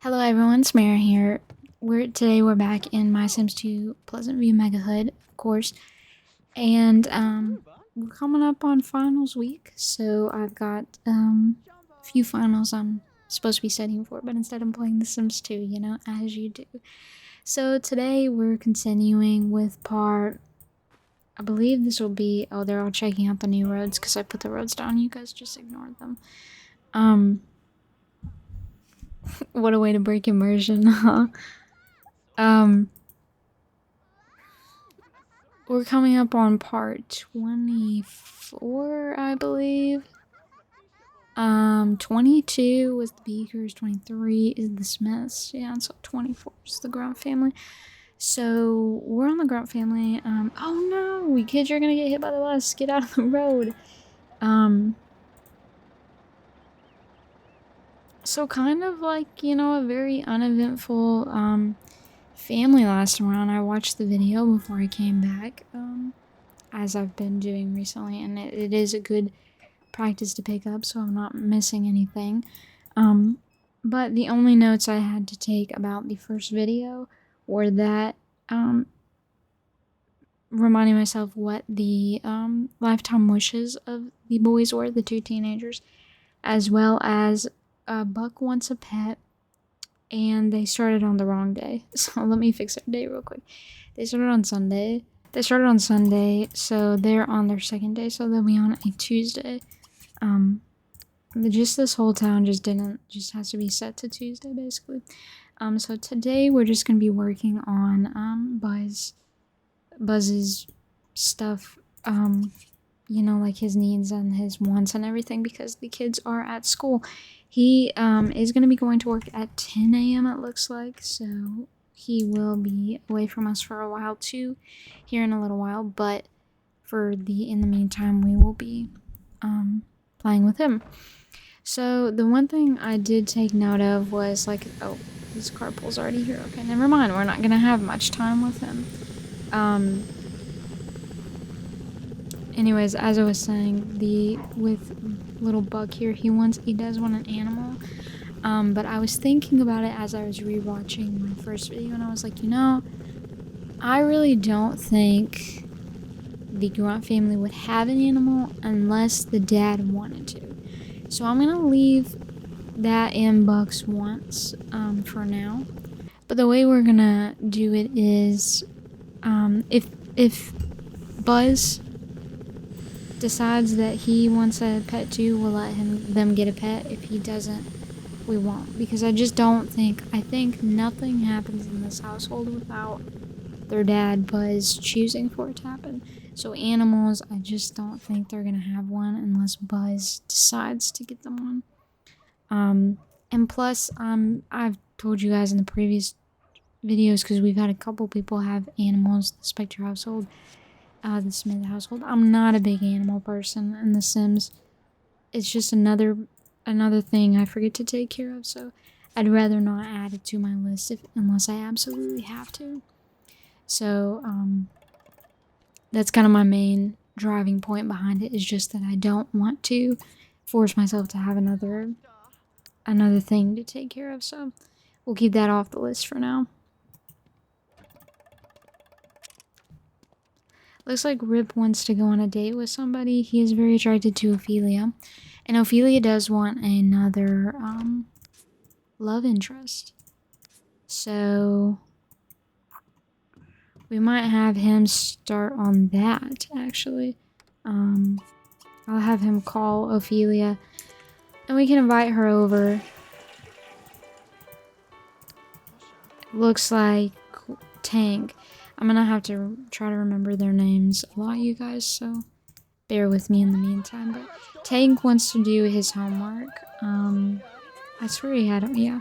Hello everyone, Samara here. Today we're back in My Sims 2 Pleasantview Megahood, of course. And we're coming up on finals week, so I've got a few finals I'm supposed to be studying for, but instead I'm playing The Sims 2, you know, as you do. So today we're continuing with part, I believe this will be, oh, they're all checking out the new roads because I put the roads down, you guys just ignored them. What a way to break immersion, huh? We're coming up on part 24, I believe. 22 was the Beakers, 23 is the Smiths, yeah, and so 24 is the Grunt family. So we're on the Grunt family. Oh no, you kids are gonna get hit by the bus. Get out of the road. So kind of like, you know, a very uneventful, family last time around. I watched the video before I came back, as I've been doing recently, and it is a good practice to pick up so I'm not missing anything. But the only notes I had to take about the first video were that, reminding myself what the lifetime wishes of the boys were, the two teenagers, as well as Buck wants a pet, and they started on the wrong day. So let me fix their day real quick. They started on Sunday, so they're on their second day, so they'll be on a Tuesday. Just this whole town just has to be set to Tuesday, basically. So today we're just gonna be working on Buzz's stuff, you know, like his needs and his wants and everything, because the kids are at school. He is going to be going to work at 10 a.m. it looks like, so he will be away from us for a while too, here in a little while, but in the meantime we will be playing with him. So the one thing I did take note of was, like, oh, his carpool's already here. Okay, never mind, we're not going to have much time with him. Anyways, as I was saying, with little Buck here, he does want an animal. But I was thinking about it as I was rewatching my first video, and I was like, you know, I really don't think the Grunt family would have an animal unless the dad wanted to. So I'm gonna leave that in Buck's wants for now. But the way we're gonna do it is, if Buzz decides that he wants a pet too, we'll let them get a pet. If he doesn't, we won't, because I think nothing happens in this household without their dad Buzz choosing for it to happen. So animals, I just don't think they're gonna have one unless Buzz decides to get them one. And plus, I've told you guys in the previous videos, because we've had a couple people have animals in the Spectre household, the Smith household. I'm not a big animal person in The Sims. It's just another thing I forget to take care of, so I'd rather not add it to my list unless I absolutely have to. So that's kind of my main driving point behind it, is just that I don't want to force myself to have another thing to take care of, so we'll keep that off the list for now. Looks like Rip wants to go on a date with somebody. He is very attracted to Ophelia. And Ophelia does want another love interest. So we might have him start on that, actually. I'll have him call Ophelia, and we can invite her over. Looks like Tank. I'm gonna have to try to remember their names a lot, you guys, so bear with me in the meantime. But Tank wants to do his homework. I swear he had him, yeah.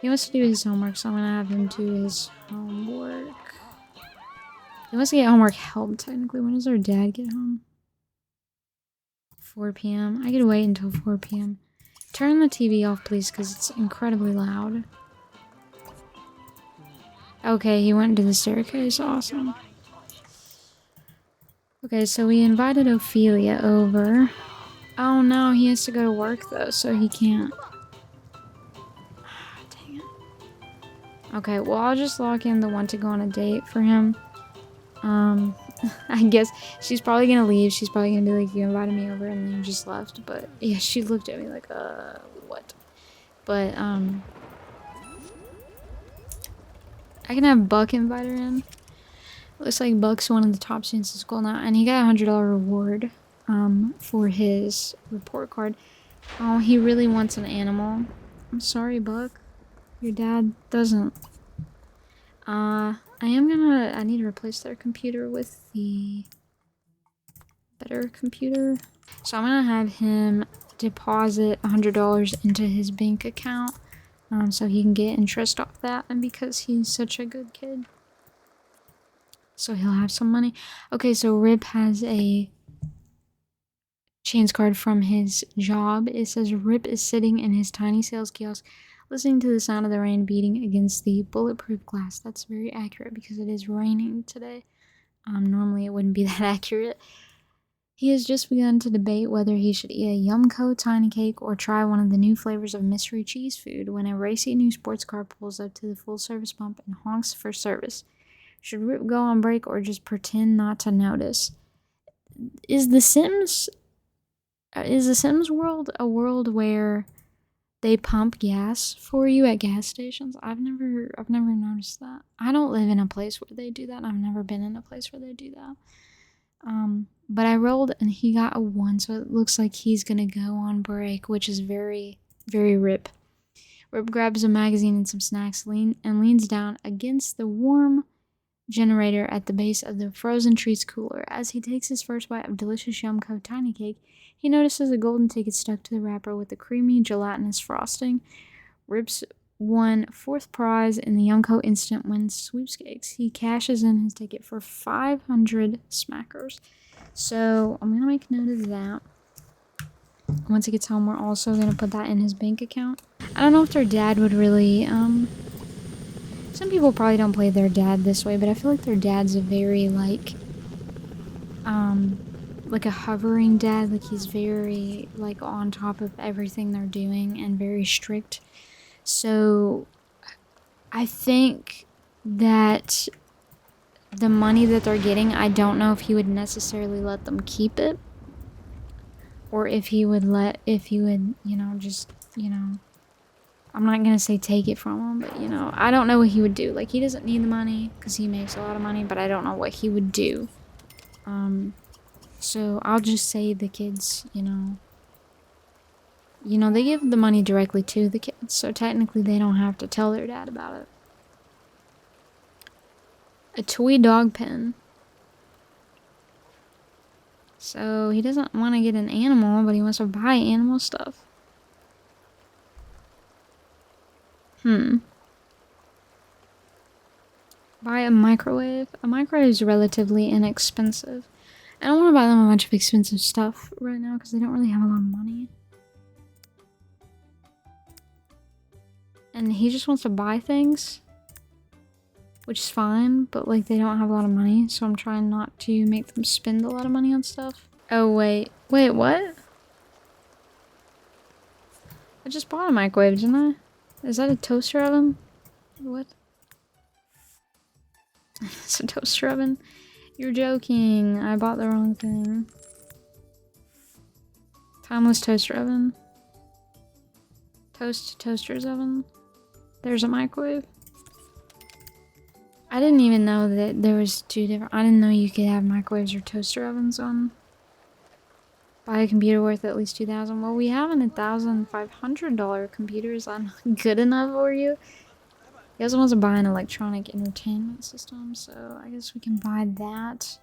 He wants to do his homework, so I'm gonna have him do his homework. He wants to get homework help, technically. When does our dad get home? 4 p.m. I could wait until 4 p.m. Turn the TV off, please, because it's incredibly loud. Okay, he went to the staircase. Awesome. Okay, so we invited Ophelia over. Oh no, he has to go to work though, so he can't. Dang it. Okay, well, I'll just lock in the one to go on a date for him. I guess she's probably gonna leave. She's probably gonna be like, you invited me over and then you just left. But yeah, she looked at me like, what? But, I can have Buck invite her in. Looks like Buck's one of the top students in school now, and he got a $100 reward, for his report card. Oh, he really wants an animal. I'm sorry, Buck. Your dad doesn't. I need to replace their computer with the better computer. So I'm gonna have him deposit $100 into his bank account, so he can get interest off that, and because he's such a good kid. So he'll have some money. Okay, so Rip has a Chains card from his job. It says Rip is sitting in his tiny sales kiosk listening to the sound of the rain beating against the bulletproof glass. That's very accurate because it is raining today. Normally it wouldn't be that accurate. He has just begun to debate whether he should eat a Yumco tiny cake or try one of the new flavors of mystery cheese food when a racy new sports car pulls up to the full service pump and honks for service. Should Rip go on break or just pretend not to notice? Is the Sims world a world where they pump gas for you at gas stations? I've never noticed that. I don't live in a place where they do that, and I've never been in a place where they do that. But I rolled and he got a 1, so it looks like he's gonna go on break, which is very, very Rip. Rip grabs a magazine and some snacks and leans down against the warm generator at the base of the frozen treats cooler. As he takes his first bite of delicious Yumco tiny cake, he notices a golden ticket stuck to the wrapper with a creamy gelatinous frosting. Rip's won 4th prize in the Yumco Instant Wins sweepstakes. He cashes in his ticket for 500 smackers. So I'm gonna make note of that. Once he gets home, we're also gonna put that in his bank account. I don't know if their dad would really, some people probably don't play their dad this way, but I feel like their dad's a very, like a hovering dad. Like, he's very, like, on top of everything they're doing and very strict. So, I think that the money that they're getting, I don't know if he would necessarily let them keep it. Or if he would, you know, just, you know, I'm not gonna say take it from him, but, you know, I don't know what he would do. Like, he doesn't need the money because he makes a lot of money, but I don't know what he would do. So I'll just say the kids, you know, they give the money directly to the kids, so technically they don't have to tell their dad about it. A toy dog pen. So he doesn't want to get an animal, but he wants to buy animal stuff. Buy a microwave. A microwave is relatively inexpensive. I don't want to buy them a bunch of expensive stuff right now because they don't really have a lot of money. And he just wants to buy things, which is fine, but, like, they don't have a lot of money, so I'm trying not to make them spend a lot of money on stuff. Oh, wait. Wait, what? I just bought a microwave, didn't I? Is that a toaster oven? What? It's a toaster oven? You're joking. I bought the wrong thing. Timeless toaster oven. Toaster's oven. There's a microwave. I didn't even know that there was 2 different... I didn't know you could have microwaves or toaster ovens on. Buy a computer worth at least $2,000. Well, we have an $1,500 computer. Is that not good enough for you? He also wants to buy an electronic entertainment system, so I guess we can buy that.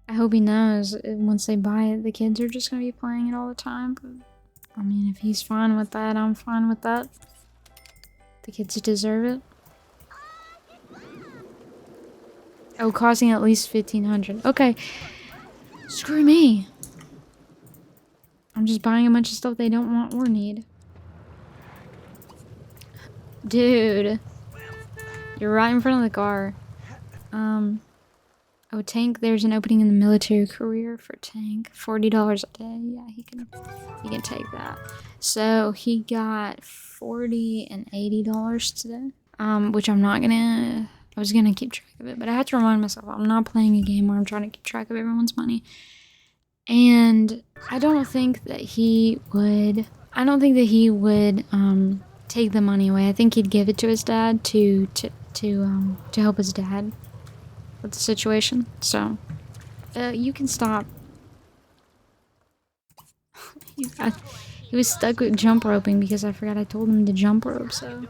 I hope he knows once they buy it, the kids are just going to be playing it all the time. But, I mean, if he's fine with that, I'm fine with that. The kids deserve it. Oh, costing at least $1,500. Okay. Screw me. I'm just buying a bunch of stuff they don't want or need. Dude. You're right in front of the car. Oh, Tank, there's an opening in the military career for Tank. $40 a day. Yeah, he can take that. So he got $40 and $80 today. which I'm not gonna. I was gonna keep track of it, but I had to remind myself I'm not playing a game where I'm trying to keep track of everyone's money. And I don't think that he would. I don't think that he would take the money away. I think he'd give it to his dad to help his dad with the situation. So, you can stop. He was stuck with jump roping because I forgot I told him to jump rope. So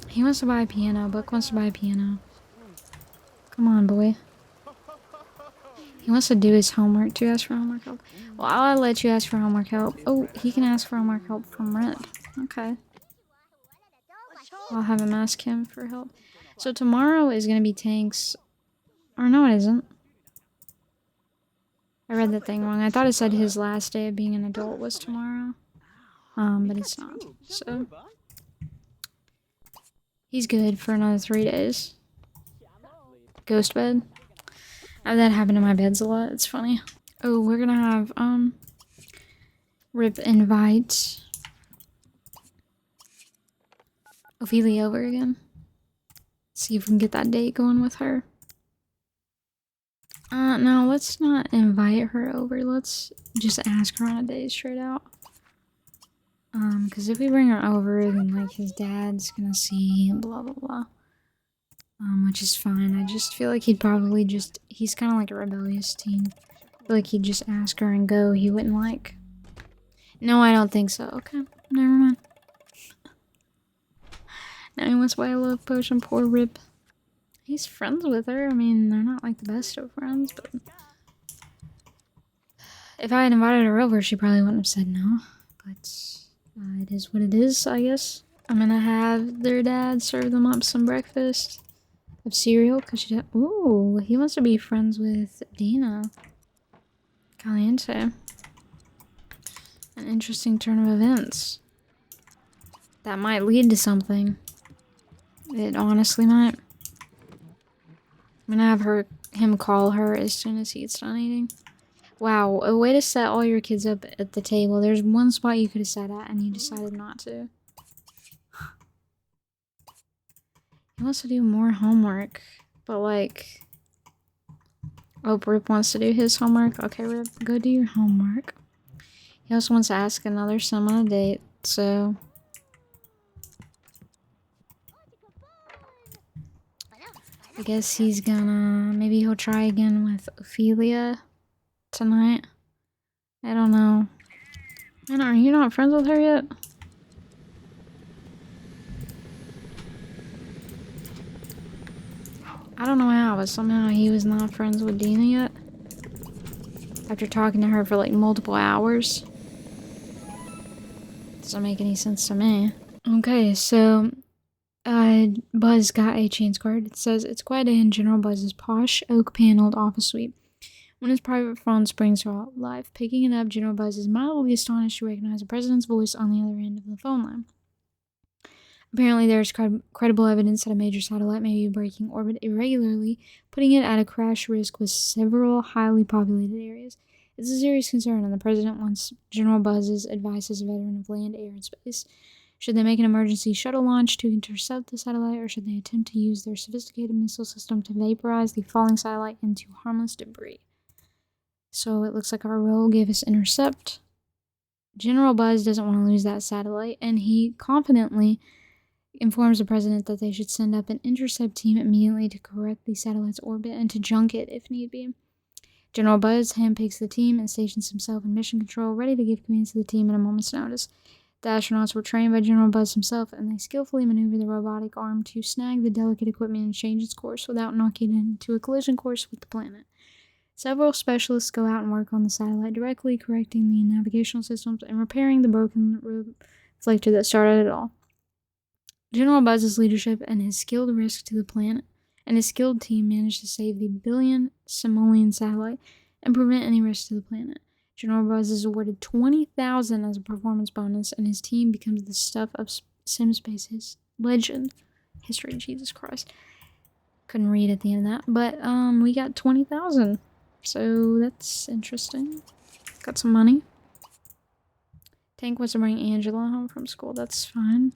he wants to buy a piano. Buck wants to buy a piano. Come on, boy. He wants to do his homework. To ask for homework help. Well, I'll let you ask for homework help. Oh, he can ask for homework help from Rip. Okay. I'll have him ask him for help. So tomorrow is gonna be Tank's. Or no, it isn't. I read that thing wrong. I thought it said his last day of being an adult was tomorrow. But it's not. So he's good for another 3 days. Ghost bed. I have that happen in my beds a lot. It's funny. Oh, we're gonna have Rip invite Ophelia over again. See if we can get that date going with her. No, let's not invite her over. Let's just ask her on a date straight out. Because if we bring her over, then, like, his dad's gonna see and blah, blah, blah. Which is fine. I just feel like he'd probably just... He's kind of like a rebellious teen. I feel like he'd just ask her and go. He wouldn't, like... No, I don't think so. Okay, never mind. Now he wants to buy a love potion. Poor Rip. He's friends with her. I mean, they're not, like, the best of friends, but... If I had invited her over, she probably wouldn't have said no. But it is what it is, I guess. I'm gonna have their dad serve them up some breakfast of cereal, because she... Ooh, he wants to be friends with Dina. Caliente. An interesting turn of events. That might lead to something. It honestly might. I'm gonna have him call her as soon as he gets done eating. Wow, a way to set all your kids up at the table. There's one spot you could have sat at and you decided not to. He wants to do more homework, but like... Oh, Rip wants to do his homework. Okay, Rip, go do your homework. He also wants to ask another sim on a date, so... I guess he's gonna... Maybe he'll try again with Ophelia tonight. I don't know. And are you not friends with her yet? I don't know how, but somehow he was not friends with Dina yet. After talking to her for like multiple hours. Doesn't make any sense to me. Okay, so Buzz got a chance card. It says it's quiet day in General Buzz's posh oak-paneled office suite. When his private phone springs to life, picking it up, General Buzz is mildly astonished to recognize the president's voice on the other end of the phone line. Apparently, there is credible evidence that a major satellite may be breaking orbit irregularly, putting it at a crash risk with several highly populated areas. It's a serious concern, and the president wants General Buzz's advice as a veteran of land, air, and space. Should they make an emergency shuttle launch to intercept the satellite, or should they attempt to use their sophisticated missile system to vaporize the falling satellite into harmless debris? So it looks like our role gave us intercept. General Buzz doesn't want to lose that satellite, and he confidently informs the president that they should send up an intercept team immediately to correct the satellite's orbit and to junk it if need be. General Buzz handpicks the team and stations himself in mission control, ready to give commands to the team at a moment's notice. The astronauts were trained by General Buzz himself, and they skillfully maneuver the robotic arm to snag the delicate equipment and change its course without knocking it into a collision course with the planet. Several specialists go out and work on the satellite directly, correcting the navigational systems and repairing the broken reflector that started it all. General Buzz's leadership and his skilled risk to the planet and his skilled team managed to save the billion Simoleon satellite and prevent any risk to the planet. General Buzz is awarded $20,000 as a performance bonus, and his team becomes the stuff of SimSpace's legend. History, Jesus Christ. Couldn't read at the end of that, but we got $20,000. So that's interesting. Got some money. Tank wants to bring Angela home from school. That's fine.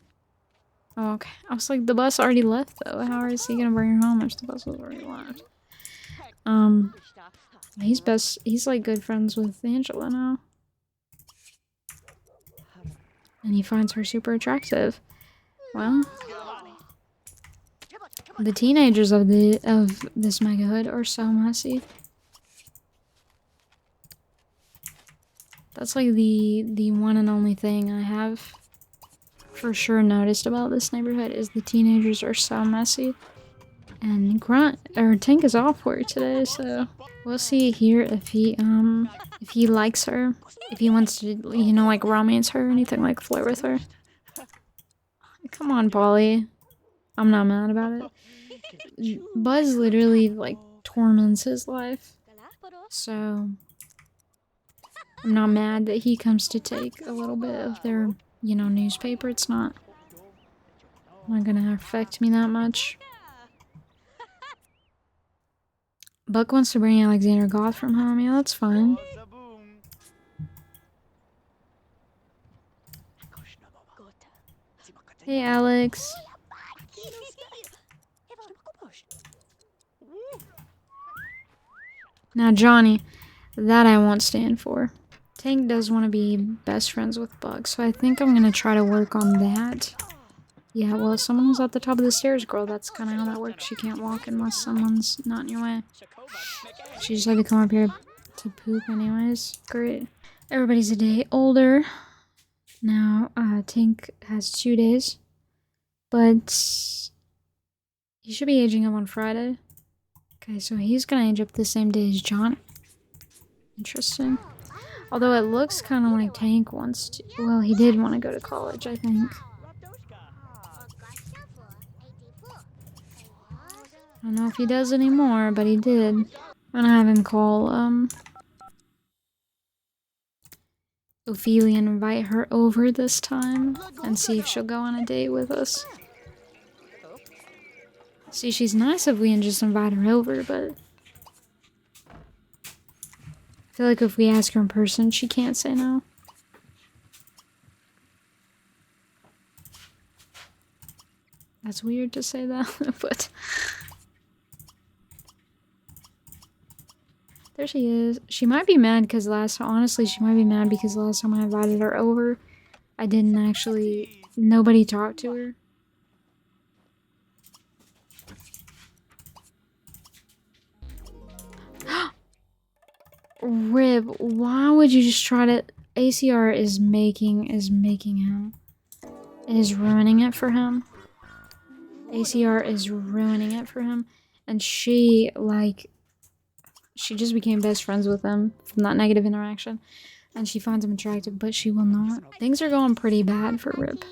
Oh, okay. I was like, the bus already left though. How is he gonna bring her home if the bus was already left? He's like good friends with Angela now. And he finds her super attractive. Well, the teenagers of this Megahood are so messy. That's like the one and only thing I have for sure noticed about this neighborhood is the teenagers are so messy. And Tank is off work today, so we'll see here if he likes her, if he wants to, you know, like romance her or anything, like flirt with her. Come on, Polly. I'm not mad about it. Buzz literally like torments his life, so I'm not mad that he comes to take a little bit of their, you know, newspaper. It's not gonna affect me that much. Buck wants to bring Alexander Goth from home. Yeah, that's fine. Hey, Alex. Now, Johnny, that I won't stand for. Tank does want to be best friends with Buck, so I think I'm gonna try to work on that. Yeah, well, someone was at the top of the stairs, girl. That's kind of how that works. You can't walk unless someone's not in your way. She just had to come up here to poop anyways. Great. Everybody's a day older. Now, Tank has 2 days. But he should be aging up on Friday. Okay, so he's gonna age up the same day as John. Interesting. Although it looks kind of like Tank wants to... Well, he did want to go to college, I think. I don't know if he does anymore, but he did. I'm gonna have him call, Ophelia and invite her over this time and see if she'll go on a date with us. See, she's nice if we can just invite her over, but I feel like if we ask her in person, she can't say no. That's weird to say that, but there she is. She might be mad because honestly, she might be mad because last time I invited her over, I didn't actually, nobody talked to her. Rib, why would you just try to... ACR is making him. It is ruining it for him. ACR is ruining it for him. And she just became best friends with him from that negative interaction. And she finds him attractive, but she will not. Things are going pretty bad for Rib.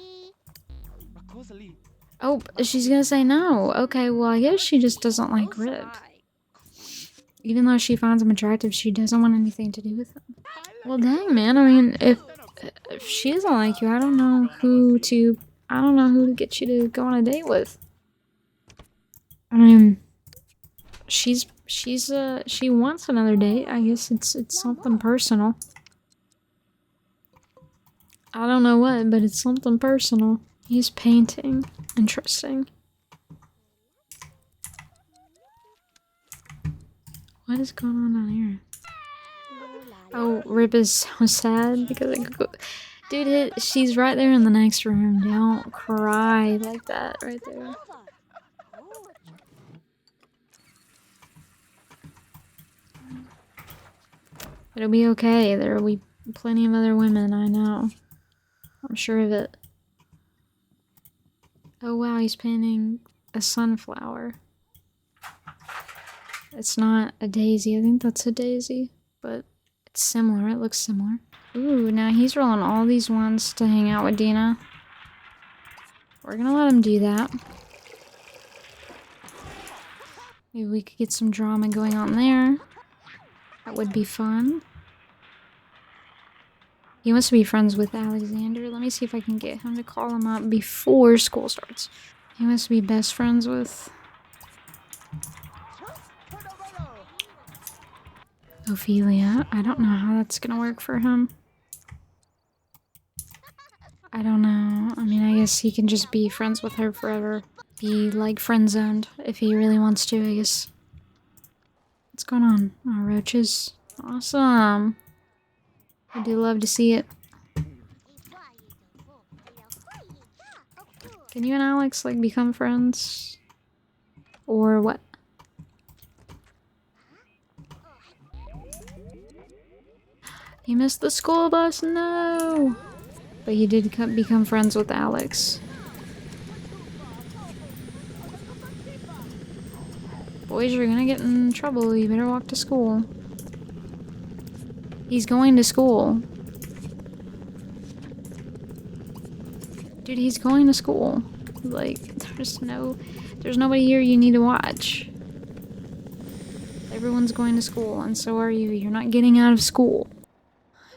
Oh, she's gonna say no. Okay, well, I guess she just doesn't like Rib. Even though she finds him attractive, she doesn't want anything to do with him. Well, dang, man. I mean, if she doesn't like you, I don't know who to get you to go on a date with. I mean, she wants another date. I guess it's something personal. I don't know what, but it's something personal. He's painting. Interesting. What is going on down here? Oh, Rip is so sad because dude, she's right there in the next room. Don't cry like that right there. It'll be okay. There will be plenty of other women, I know. I'm sure of it. Oh wow, he's painting a sunflower. It's not a daisy. I think that's a daisy, but it's similar. It looks similar. Ooh, now he's rolling all these ones to hang out with Dina. We're gonna let him do that. Maybe we could get some drama going on there. That would be fun. He wants to be friends with Alexander. Let me see if I can get him to call him up before school starts. He wants to be best friends with Ophelia. I don't know how that's gonna work for him. I don't know. I mean, I guess he can just be friends with her forever. Be, like, friend-zoned if he really wants to, I guess. What's going on? Oh, roaches. Awesome. I do love to see it. Can you and Alex, like, become friends? Or what? He missed the school bus? No! But he did become friends with Alex. Boys, you're gonna get in trouble. You better walk to school. He's going to school. Dude, he's going to school. Like, there's nobody here you need to watch. Everyone's going to school, and so are you. You're not getting out of school.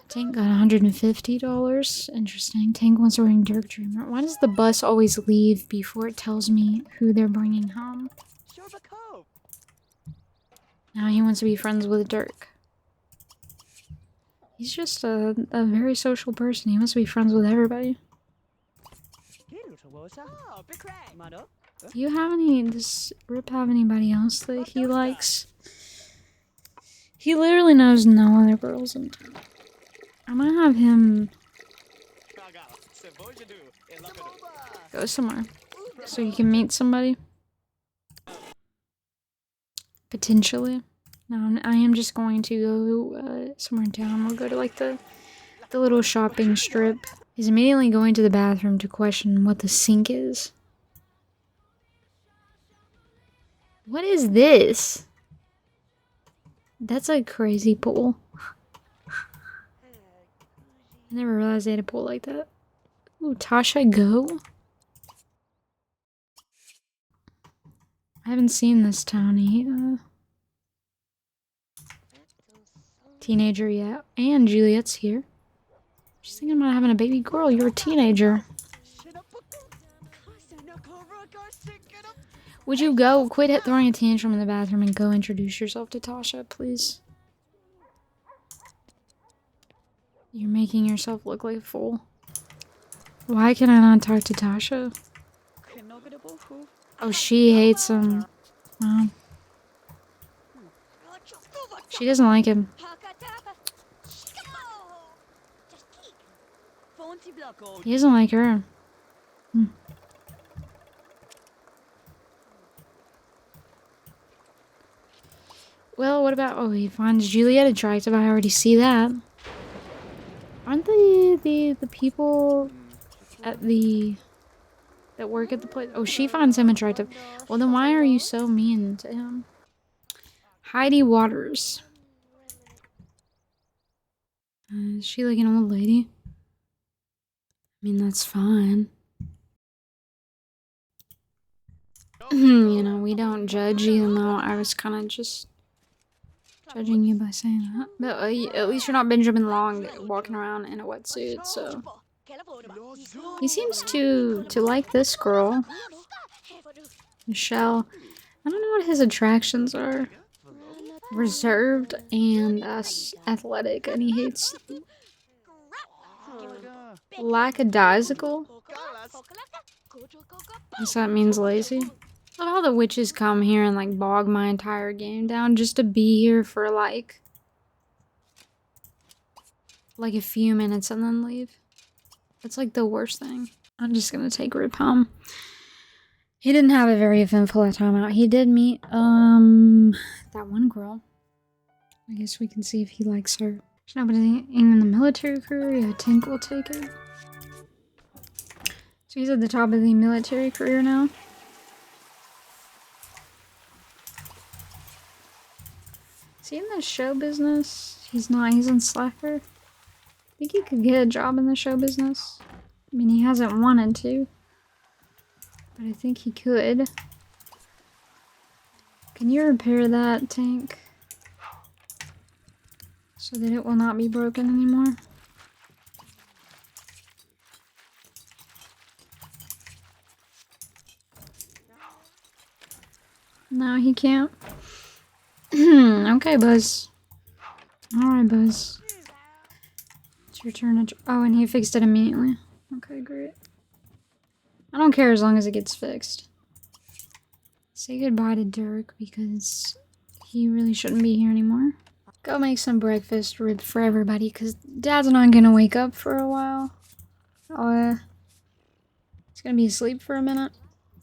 Tank got $150. Interesting. Tank wants to bring Dirk Dreamer. Why does the bus always leave before it tells me who they're bringing home? Now he wants to be friends with Dirk. He's just a very social person. He wants to be friends with everybody. Do you have any... Does Rip have anybody else that he likes? He literally knows no other girls in town. I'm gonna have him go somewhere so you can meet somebody. Potentially. No, I am just going to go somewhere in town. We'll go to like the little shopping strip. He's immediately going to the bathroom to question what the sink is. What is this? That's a crazy pool. I never realized they had a pool like that. Ooh, Tasha, go? I haven't seen this townie teenager yet. And Juliet's here. She's thinking about having a baby girl. You're a teenager. Would you go? Quit throwing a tantrum in the bathroom and go introduce yourself to Tasha, please. You're making yourself look like a fool. Why can I not talk to Tasha? Oh, she hates him. Wow. She doesn't like him. He doesn't like her. Well, what about... Oh, he finds Juliet attractive. I already see that. Aren't the people at the... that work at the place... Oh, she finds him attractive. Well, then why are you so mean to him? Heidi Waters. Is she like an old lady? I mean, that's fine. You know, we don't judge, even though I was kind of just judging you by saying that. But at least you're not Benjamin Long walking around in a wetsuit, so... He seems to like this girl. Michelle. I don't know what his attractions are. Reserved and athletic, and he hates... Lackadaisical? I guess that means lazy. I love how the witches come here and like bog my entire game down just to be here for like a few minutes and then leave. That's like the worst thing. I'm just gonna take Rip home. He didn't have a very eventful time out. He did meet that one girl. I guess we can see if he likes her. There's nobody in the military career. Yeah, Tink will take it. So he's at the top of the military career now. Is he in the show business? He's not. He's in Slacker. I think he could get a job in the show business. I mean, he hasn't wanted to. But I think he could. Can you repair that tank? So that it will not be broken anymore? No, he can't. Okay, Buzz. Alright, Buzz. It's your turn to... Oh, and he fixed it immediately. Okay. Okay, great. I don't care as long as it gets fixed. Say goodbye to Dirk because he really shouldn't be here anymore. Go make some breakfast for everybody because Dad's not gonna wake up for a while. He's gonna be asleep for a minute.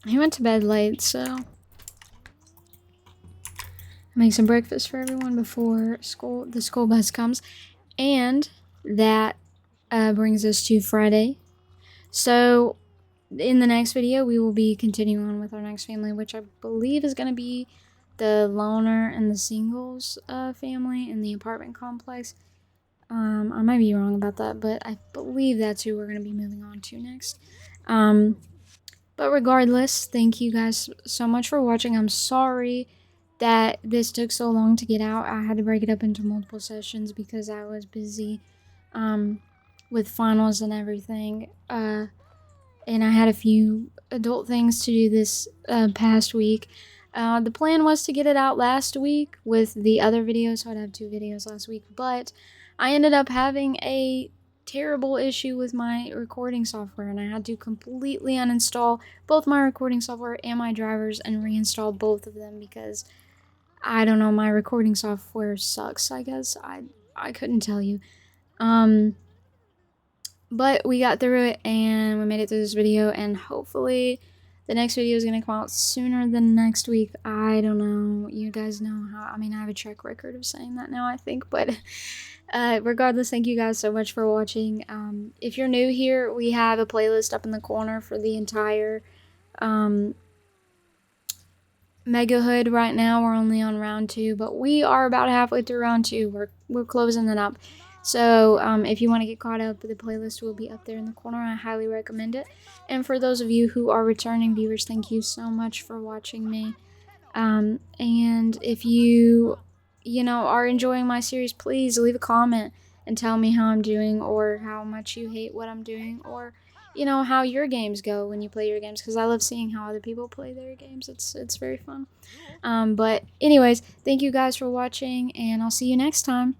He went to bed late, so make some breakfast for everyone before the school bus comes. And that brings us to Friday. So in the next video, we will be continuing on with our next family, which I believe is going to be the loner and the singles family in the apartment complex. I might be wrong about that, but I believe that's who we're going to be moving on to next. But regardless, thank you guys so much for watching. I'm sorry that this took so long to get out. I had to break it up into multiple sessions because I was busy with finals and everything. And I had a few adult things to do this past week. The plan was to get it out last week with the other videos, so I'd have 2 videos last week. But I ended up having a terrible issue with my recording software, and I had to completely uninstall both my recording software and my drivers and reinstall both of them because I don't know, my recording software sucks, I guess. I couldn't tell you. But we got through it and we made it through this video, and hopefully the next video is going to come out sooner than next week. I don't know. You guys know how, I mean, I have a track record of saying that now, I think, but regardless, thank you guys so much for watching. If you're new here, we have a playlist up in the corner for the entire Megahood. Right now we're only on round 2, but we are about halfway through round 2. We're closing it up. So if you want to get caught up, the playlist will be up there in the corner. I highly recommend it. And for those of you who are returning viewers, thank you so much for watching me. And if you are enjoying my series, please leave a comment and tell me how I'm doing, or how much you hate what I'm doing, or how your games go when you play your games, because I love seeing how other people play their games. It's very fun. But anyways, thank you guys for watching, and I'll see you next time.